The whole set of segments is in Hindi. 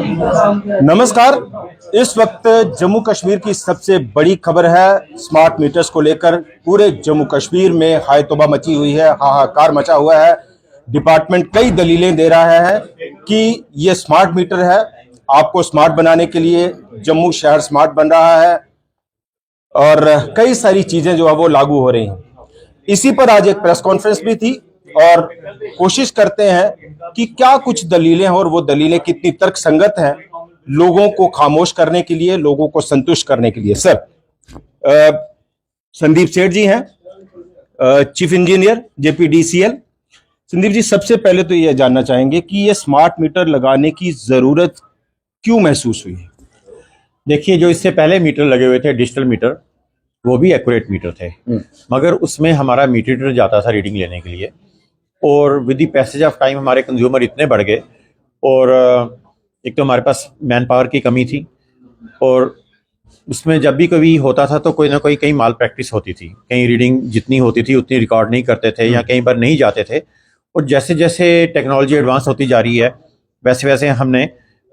नमस्कार। इस वक्त जम्मू कश्मीर की सबसे बड़ी खबर है। स्मार्ट मीटर्स को लेकर पूरे जम्मू कश्मीर में हाय तौबा मची हुई है, हाहाकार मचा हुआ है। डिपार्टमेंट कई दलीलें दे रहा है कि ये स्मार्ट मीटर है, आपको स्मार्ट बनाने के लिए जम्मू शहर स्मार्ट बन रहा है और कई सारी चीजें जो है वो लागू हो रही हैं। इसी पर आज एक प्रेस कॉन्फ्रेंस भी थी और कोशिश करते हैं कि क्या कुछ दलीलें हैं और वो दलीलें कितनी तर्कसंगत हैं लोगों को खामोश करने के लिए, लोगों को संतुष्ट करने के लिए। सर, संदीप सेठ जी हैं, चीफ इंजीनियर जेपीडीसीएल। संदीप जी, सबसे पहले तो ये जानना चाहेंगे कि ये स्मार्ट मीटर लगाने की जरूरत क्यों महसूस हुई है? देखिए, जो इससे पहले मीटर लगे हुए थे, डिजिटल मीटर, वो भी एक्यूरेट मीटर थे, मगर उसमें हमारा मीटर जाता था रीडिंग लेने के लिए और with the passage of time हमारे कंज्यूमर इतने बढ़ गए और एक तो हमारे पास मैन पावर की कमी थी और उसमें जब भी कभी होता था तो कोई ना कोई कहीं माल प्रैक्टिस होती थी, कहीं रीडिंग जितनी होती थी उतनी रिकॉर्ड नहीं करते थे या कई बार नहीं जाते थे। और जैसे जैसे टेक्नोलॉजी एडवांस होती जा रही है वैसे वैसे हमने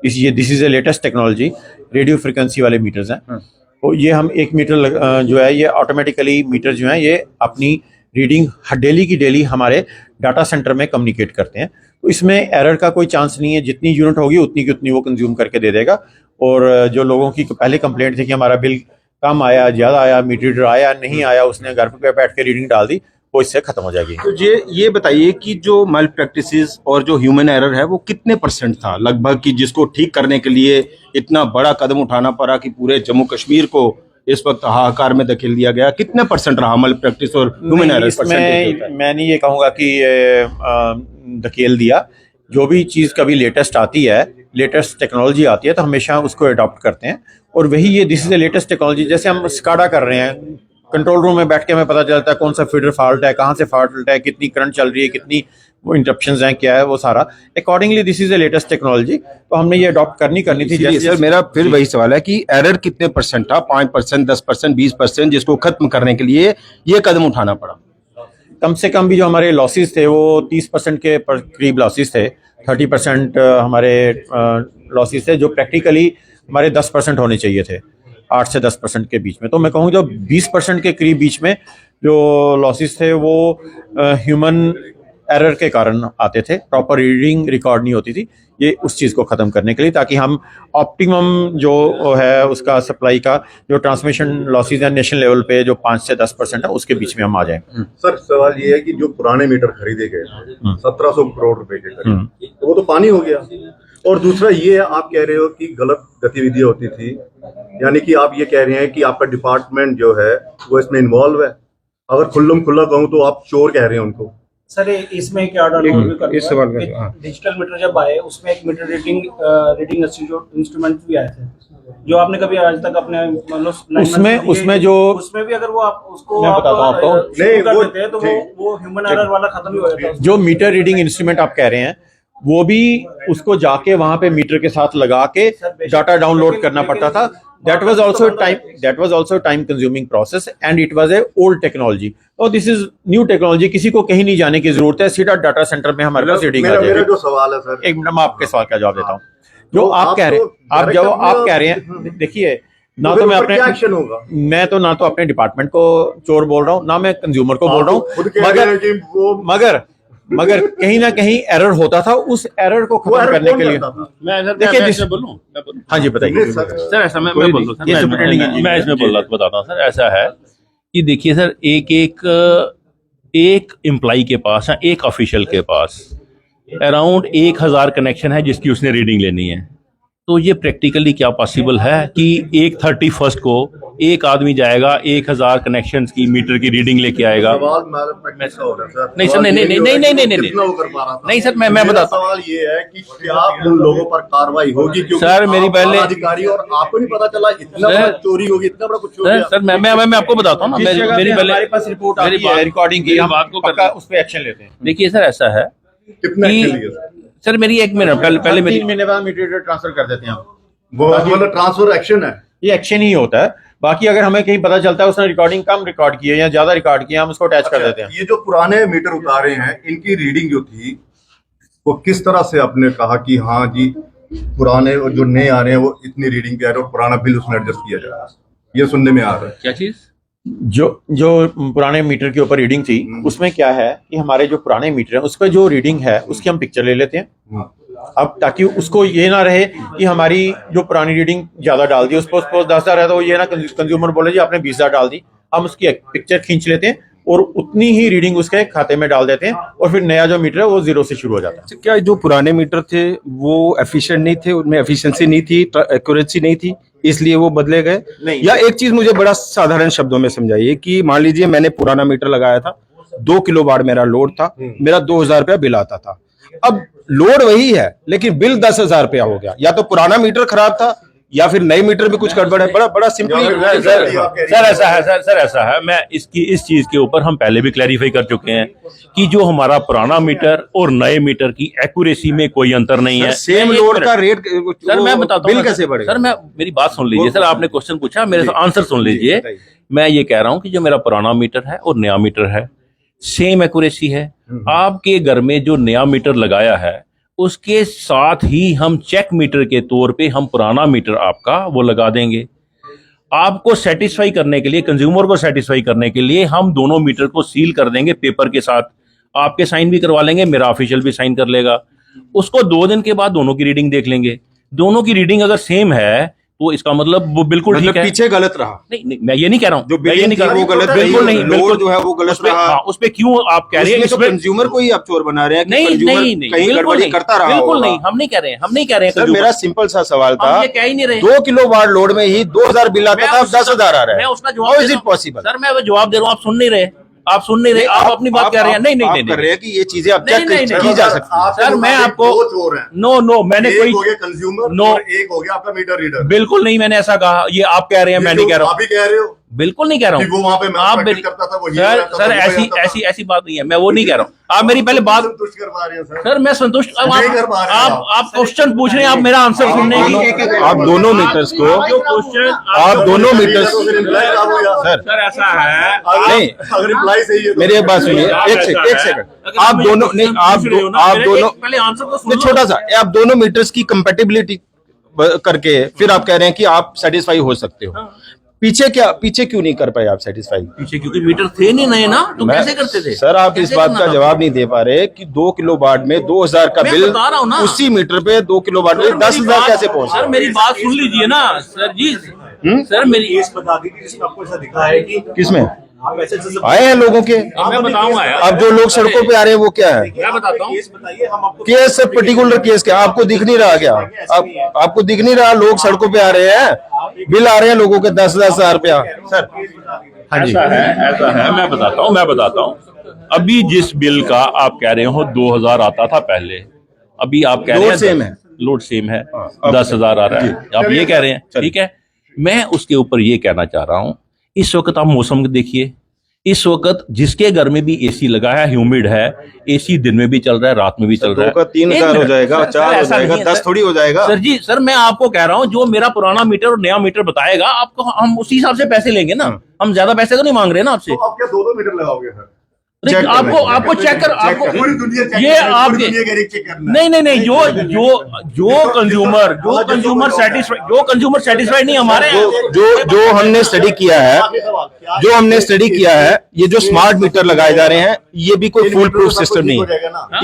this is a latest technology, radio frequency वाले मीटर्स हैं। तो ये हम एक मीटर जो है ये ऑटोमेटिकली मीटर जो है ये अपनी रीडिंग डेली की डेली हमारे डाटा सेंटर में कम्युनिकेट करते हैं। तो इसमें एरर का कोई चांस नहीं है, जितनी यूनिट होगी उतनी की उतनी वो कंज्यूम करके दे देगा। और जो लोगों की पहले कंप्लेंट थी कि हमारा बिल कम आया, ज़्यादा आया, मीटर आया नहीं आया, उसने घर पे बैठ के रीडिंग डाल दी, वो इससे खत्म हो जाएगी। तो ये बताइए कि जो माल प्रैक्टिसेस और जो ह्यूमन एरर है वो कितने % था लगभग, कि जिसको ठीक करने के लिए इतना बड़ा कदम उठाना पड़ा कि पूरे जम्मू कश्मीर को इस वक्त हाहाकार में धकेल दिया गया? कितने % रहा माल प्रैक्टिस और ह्यूमन एरर? मैं नहीं ये कहूँगा कि धकेल दिया। जो भी चीज़ कभी लेटेस्ट आती है, लेटेस्ट टेक्नोलॉजी आती है तो हमेशा उसको अडॉप्ट करते हैं और वही ये this is the latest technology. जैसे हम स्काडा कर रहे हैं, कंट्रोल रूम में बैठ के हमें पता चलता है कौन सा फीडर फॉल्ट है, कहाँ से फॉल्ट है, कितनी करंट चल रही है, कितनी वो इंटरप्शंस हैं, क्या है वो सारा accordingly this is the latest technology. तो हमने ये अडॉप्ट करनी थी। जैसे सर, मेरा फिर वही सवाल है कि एरर कितने % था? 5%, 10%, 20%, जिसको खत्म करने के लिए ये कदम उठाना पड़ा? कम से कम भी जो हमारे लॉसेस थे वो 30% के करीब लॉसेस थे। 30% हमारे लॉसेस थे जो प्रैक्टिकली हमारे 10% होने चाहिए थे, 8 से 10% के बीच में। तो मैं कहूँ जो 20% के करीब बीच में जो लॉसेस थे वो ह्यूमन एरर के कारण आते थे, प्रॉपर रीडिंग रिकॉर्ड नहीं होती थी। ये उस चीज़ को ख़त्म करने के लिए, ताकि हम ऑप्टिमम जो है उसका सप्लाई का जो ट्रांसमिशन लॉसेस है नेशनल लेवल पे जो 5 से 10% है उसके बीच में हम आ जाएं। सर, सवाल ये है कि जो पुराने मीटर खरीदे गए 1700 करोड़ रुपए के करीब, तो वो तो पानी हो गया। और दूसरा ये है, आप कह रहे हो कि गलत गतिविधियां होती थी, यानी कि आप ये कह रहे हैं कि आपका डिपार्टमेंट जो है वो इसमें इन्वॉल्व है। अगर खुल्लम खुल्ला कहूँ तो आप चोर कह रहे हैं उनको। सर, इसमें क्या डिजिटल मीटर जब आए उसमें एक मीटर रीडिंग इंस्ट्रूमेंट भी आए थे, जो आपने कभी आज तक अपने उसमें भी अगर वो आप उसको मैं बताता हूं आपको, नहीं वो देते हैं तो वो ह्यूमन एरर वाला खत्म ही हो जाता है। जो मीटर रीडिंग इंस्ट्रूमेंट आप कह रहे हैं वो भी उसको जाके वहां पे मीटर के साथ लगा के डाटा डाउनलोड करना पड़ता था। That was also a time consuming process and it was a old technology. और this is new technology, किसी को कहीं नहीं जाने की जरूरत है, सीधा डाटा सेंटर में हमारे पास रीडिंग आ जाएगी। मेरा जो सवाल है सर, एक मिनट मैं आपके सवाल का जवाब देता हूँ। जो आप कह रहे हैं, आप कह रहे हैं, देखिए ना तो मैं अपने डिपार्टमेंट को चोर बोल रहा हूँ, ना मैं कंज्यूमर को बोल रहा हूँ, मगर कहीं ना कहीं एरर होता था। उस एरर को खत्म करने के लिए हाँ जी बताइए सर। ऐसा मैं इसमें बताता हूँ सर। ऐसा है कि देखिए सर, एक एम्प्लॉय के पास, एक ऑफिशियल के पास अराउंड 1000 कनेक्शन है जिसकी उसने रीडिंग लेनी है। तो ये प्रैक्टिकली क्या पॉसिबल है कि 31 को एक आदमी जाएगा 1000 कनेक्शन की मीटर की रीडिंग लेके आएगा? नहीं सर, नहीं सर, मैं बताता हूँ। सवाल ये है कि क्या उन लोगों पर कार्रवाई होगी? सर मेरी पहले अधिकारी और आपको नहीं पता चला इतना बड़ा चोरी होगी, इतना बड़ा कुछ हो गया। सर मैं आपको बताता हूँ ना, मेरी पहले हमारे पास रिपोर्ट आती है, रिकॉर्डिंग की, हम आपको उस पर एक्शन लेते हैं। देखिए सर, ऐसा है कितना सर, मेरी 1 मिनट पहले 3 महीने बाद मीटर ट्रांसफर कर देते हैं हम। वो मतलब ट्रांसफर एक्शन है, ये एक्शन ही होता है। बाकी अगर हमें कहीं पता चलता है उसने रिकॉर्डिंग कम रिकॉर्ड की है या ज्यादा रिकॉर्ड किया, हम उसको अटैच कर देते हैं। ये जो पुराने मीटर उतारे हैं इनकी रीडिंग जो थी वो किस तरह से आपने कहा कि हाँ जी पुराने और जो नए आ रहे हैं वो इतनी रीडिंग पे आ रहे हैं और पुराना बिल उसमें एडजस्ट किया जा रहा है, ये सुनने में आ रहा है। क्या चीज? जो पुराने मीटर के ऊपर रीडिंग थी उसमें क्या है कि हमारे जो पुराने मीटर हैं उस पर जो रीडिंग है उसकी हम पिक्चर ले लेते हैं। अब ताकि उसको ये ना रहे कि हमारी जो पुरानी रीडिंग ज्यादा डाल दी, उसको 10,000 है तो ये ना कंज्यूमर बोले जी आपने 20,000 डाल दी, हम उसकी एक पिक्चर खींच लेते हैं और उतनी ही रीडिंग उसके खाते में डाल देते हैं और फिर नया जो मीटर है वो 0 से शुरू हो जाता है। क्या जो पुराने मीटर थे वो एफिशिएंट नहीं थे, उनमें एफिशिएंसी नहीं थी, एक्यूरेसी नहीं थी, इसलिए वो बदले गए? नहीं। या एक चीज मुझे बड़ा साधारण शब्दों में समझाइए कि मान लीजिए मैंने पुराना मीटर लगाया था, 2 किलोवाट मेरा लोड था, मेरा 2,000 रुपया बिल आता था। अब लोड वही है लेकिन बिल 10,000 रुपया हो गया, या तो पुराना मीटर खराब था या फिर नए मीटर में कुछ गड़बड़ है। बड़ा सिंपली सर ऐसा है, सर ऐसा है, मैं इस चीज के ऊपर हम पहले भी क्लैरिफाई कर चुके हैं कि जो हमारा पुराना मीटर और नए मीटर की एक्यूरेसी में कोई अंतर नहीं है। सेम लोड का रेट सर मैं बताता हूँ बिल कैसे बढ़ेगा? सर मैं मेरी बात सुन लीजिए सर, आपने क्वेश्चन पूछा, मेरे आंसर सुन लीजिए। मैं ये कह रहा हूँ कि जो मेरा पुराना मीटर है और नया मीटर है सेम एक्यूरेसी है। आपके घर में जो नया मीटर लगाया है उसके साथ ही हम चेक मीटर के तौर पे हम पुराना मीटर आपका वो लगा देंगे। आपको सेटिस्फाई करने के लिए, कंज्यूमर को सेटिस्फाई करने के लिए हम दोनों मीटर को सील कर देंगे पेपर के साथ, आपके साइन भी करवा लेंगे, मेरा ऑफिशियल भी साइन कर लेगा। उसको 2 दिन के बाद दोनों की रीडिंग देख लेंगे, दोनों की रीडिंग अगर सेम है तो इसका मतलब वो बिल्कुल ठीक है। पीछे गलत रहा? नहीं, मैं ये नहीं कह रहा हूँ, जो बिलिंग थी वो गलत रही, बिल्कुल नहीं, लोड जो है वो गलत रहा। उस पे क्यों आप कह रहे हैं? इसमें तो कंज्यूमर को ही आप चोर बना रहे हैं कि नहीं, कंज्यूमर कहीं गड़बड़ी करता रहा बिल्कुल होगा। नहीं, हम नहीं कह रहे हैं। सर मेरा सिंपल सा सवाल था, हम ये कह ही नहीं रहे। 2 किलोवाट लोड में ही 2,000 बिल आता था, अब 10,000 आ रहा है। मैं उसका जवाब इज इट पॉसिबल? सर मैं वो जवाब दे रहा हूँ, आप सुन नहीं रहे, आप अपनी बात कह रहे हैं। नहीं कर रहे हैं कि ये चीजें अब चेक नहीं, की जा सकती है। सर मैं आपको नो मैंने एक कोई हो गया कंज्यूमर नो और एक हो गया आपका मीटर रीडर। बिल्कुल नहीं मैंने ऐसा कहा, ये आप कह रहे हैं, मैं नहीं कह रहा हूँ। आप ही कह रहे हो बिल्कुल नहीं कह रहा कि वो वहाँ पे हूँ। मैं आप प्रैक्टिस करता था, वो सर ऐसी बात नहीं है, मैं वो नहीं कह रहा हूँ। आप मेरी पहले बात, संतुष्ट कर पा रहे हैं सर? सर मैं संतुष्ट, नहीं कर पा रहे हैं आप क्वेश्चन पूछ रहे हैं, आप मेरा आंसर सुनने की, आप दोनों मीटर्स को, आप दोनों मीटर्स, सर ऐसा है नहीं अगर इम्प्लाई सही है तो मेरी एक बात सुनिए, एक सेकंड, आप दोनों नहीं, आप दोनों पहले आंसर तो सुन नहीं, छोटा सा, आप दोनों मीटर्स की कंपैटिबिलिटी करके फिर आप कह रहे हैं कि आप सेटिस्फाई हो सकते हो। पीछे क्यों नहीं कर पाए आप सेटिस्फाई? पीछे क्योंकि मीटर थे नहीं नए ना, तो कैसे करते थे? सर आप इस बात का जवाब नहीं दे पा रहे कि 2 किलोवाट में 2,000 का मैं बिल बता रहा हूँ ना। उसी मीटर पे 2 किलोवाट में 10,000 कैसे पहुंच? सर मेरी बात सुन लीजिए ना सर जी। सर मेरी केस बता दीजिए जिसमें आपको ऐसा दिखा है कि किसमें आप ऐसे ऐसे आए हैं लोगों के? मैं बताऊंगा यार, अब जो लोग सड़कों पे आ रहे हैं वो क्या है? मैं बताता हूँ। केस बताइए, हम आपको केस सर, पर्टिकुलर केस क्या आपको दिख नहीं रहा क्या? आपको दिख नहीं रहा? लोग सड़कों पे आ रहे हैं, बिल आ रहे हैं लोगों के 10,000 रुपया। सर हाँ जी, ऐसा है, मैं बताता हूँ। अभी जिस बिल का आप कह रहे हो 2,000 आता था पहले, अभी आप कह रहे हैं लोड सेम है। लोड सेम है, 10,000 आ रहा है, आप ये कह रहे हैं, ठीक है। मैं उसके ऊपर ये कहना चाह रहा हूँ, इस वक्त आप मौसम देखिए, इस वक्त जिसके घर में भी एसी लगा है, ह्यूमिड है, एसी दिन में भी चल रहा है, रात में भी चल रहा है। 3,000 हो जाएगा, 4 हो जाएगा, 10 थोड़ी हो जाएगा। सर जी, सर मैं आपको कह रहा हूँ जो मेरा पुराना मीटर और नया मीटर बताएगा आपको, हम उसी हिसाब से पैसे लेंगे ना। हम ज्यादा पैसे तो नहीं मांग रहे ना आपसे। तो आप क्या 2 मीटर लगाओगे सर? आपको चेक कर, आपको पूरी दुनिया चेक ये कर रही है, आपके पूरी दुनिया कह रही है चेक करना है। नहीं जो कंज्यूमर सेटिस्फाइड नहीं हमारे जो हमने स्टडी किया है, ये जो स्मार्ट मीटर लगाए जा रहे हैं, ये भी कोई फुल प्रूफ सिस्टम नहीं है।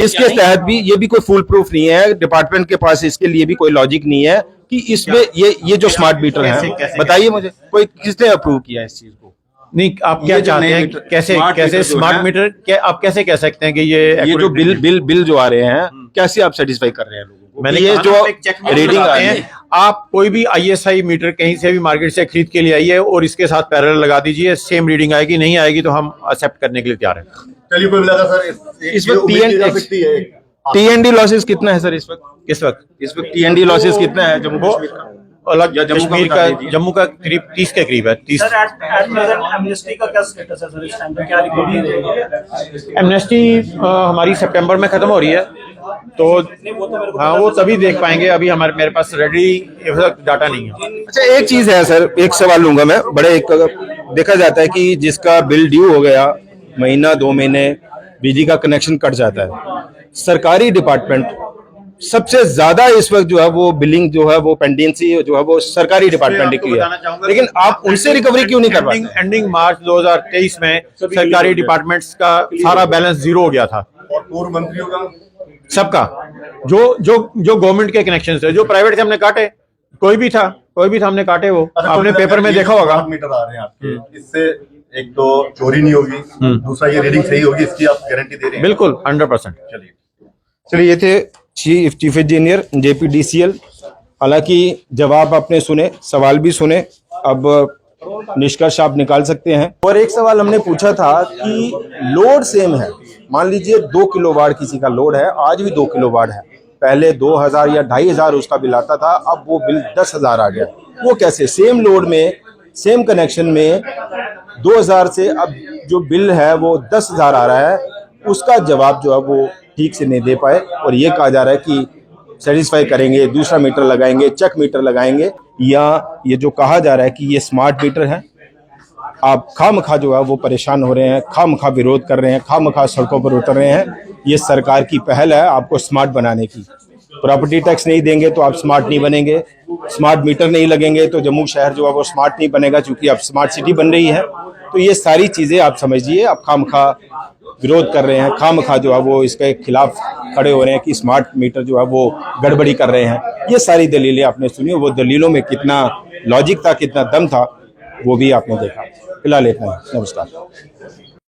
इसके तहत भी ये भी कोई फुल प्रूफ नहीं है। डिपार्टमेंट के पास इसके लिए भी कोई लॉजिक नहीं है कि इसमें ये जो स्मार्ट मीटर है, बताइए मुझे कोई किसने अप्रूव किया इस चीज को? नहीं, आप क्या चाहते हैं? कैसे स्मार्ट मीटर, क्या आप कैसे कह सकते हैं कि ये जो बिल जो आ रहे हैं, कैसे आप सेटिस्फाई कर रहे हैं लोगों को? मैंने ये कहा जो ना, रीडिंग आ लगाते रही हैं, है, आप कोई भी ISI मीटर कहीं से भी मार्केट से खरीद के ले आइए और इसके साथ पैरेलल लगा दीजिए, सेम रीडिंग आएगी। नहीं आएगी तो हम एक्सेप्ट करने के लिए तैयार हैं। चलिए कोई मिला था सर, इस वक्त उम्मीद की जा सकती है। TND लॉसेस कितना है सर इस वक्त? इस वक्त TND लॉसेस कितना है जम्मू कश्मीर का? अलग या जम्मू का कश्मीर बता का, दीजिए। जम्मू का करीब 30 के करीब है। 30 सर एट प्रेजेंट एमनेस्टी का क्या स्टेटस है सर? इस टाइम पे क्या रिकॉर्डिंग है? एमनेस्टी हमारी सितंबर में खत्म हो रही है, तो हाँ वो तभी देख पाएंगे। अभी मेरे पास रेडी डाटा नहीं है। अच्छा एक चीज है सर, एक सवाल लूंगा मैं। देखा जाता है कि जिसका बिल ड्यू हो गया, महीना 2 महीने बिजली का कनेक्शन कट जाता है, सरकारी डिपार्टमेंट सबसे ज्यादा इस वक्त जो है वो बिलिंग जो है वो पेंडेंसी जो है वो सरकारी डिपार्टमेंट की है, लेकिन आप उनसे रिकवरी क्यों नहीं कर पाते? एंडिंग मार्च 2023 में सरकारी डिपार्टमेंट्स का सारा बैलेंस जीरो हो गया था, और पूर्व मंत्रियों का सबका। जो जो जो गवर्नमेंट के कनेक्शन थे, जो प्राइवेट थे हमने काटे, कोई भी था हमने काटे। वो आपने पेपर में देखा होगा। मीटर आ रहे हैं आपके, इससे एक तो चोरी नहीं होगी, दूसरा ये रीडिंग सही होगी, इसकी आप गारंटी दे रहे हैं? बिल्कुल 100%। चलिए ये थे चीफ इंजीनियर JPDCL। हालांकि जवाब आपने सुने, सवाल भी सुने, अब निष्कर्ष आप निकाल सकते हैं। और एक सवाल हमने पूछा था कि लोड सेम है, मान लीजिए 2 किलोवाट किसी का लोड है, आज भी 2 किलोवाट है, पहले 2000 या 2500 उसका बिल आता था, अब वो बिल 10,000 आ गया। वो कैसे? सेम लोड में, सेम कनेक्शन में 2000 से अब जो बिल है वो 10,000 आ रहा है। उसका जवाब जो है वो ठीक से नहीं दे पाए, और ये कहा जा रहा है कि सेटिस्फाई करेंगे, दूसरा मीटर लगाएंगे, चेक मीटर लगाएंगे, या ये जो कहा जा रहा है कि ये स्मार्ट मीटर है। आप खामखा जो है वो परेशान हो रहे हैं, खामखा विरोध कर रहे हैं, खामखा सड़कों पर उतर रहे हैं। ये सरकार की पहल है आपको स्मार्ट बनाने की। प्रॉपर्टी टैक्स नहीं देंगे तो आप स्मार्ट नहीं बनेंगे, स्मार्ट मीटर नहीं लगेंगे तो जम्मू शहर जो है वो स्मार्ट नहीं बनेगा, क्योंकि अब स्मार्ट सिटी बन रही है। तो ये सारी चीज़ें आप समझिए, आप खामखा विरोध कर रहे हैं, खामखा जो है वो इसके खिलाफ खड़े हो रहे हैं कि स्मार्ट मीटर जो है वो गड़बड़ी कर रहे हैं। ये सारी दलीलें आपने सुनी, वो दलीलों में कितना लॉजिक था, कितना दम था, वो भी आपने देखा। फिलहाल इतना ही, नमस्कार।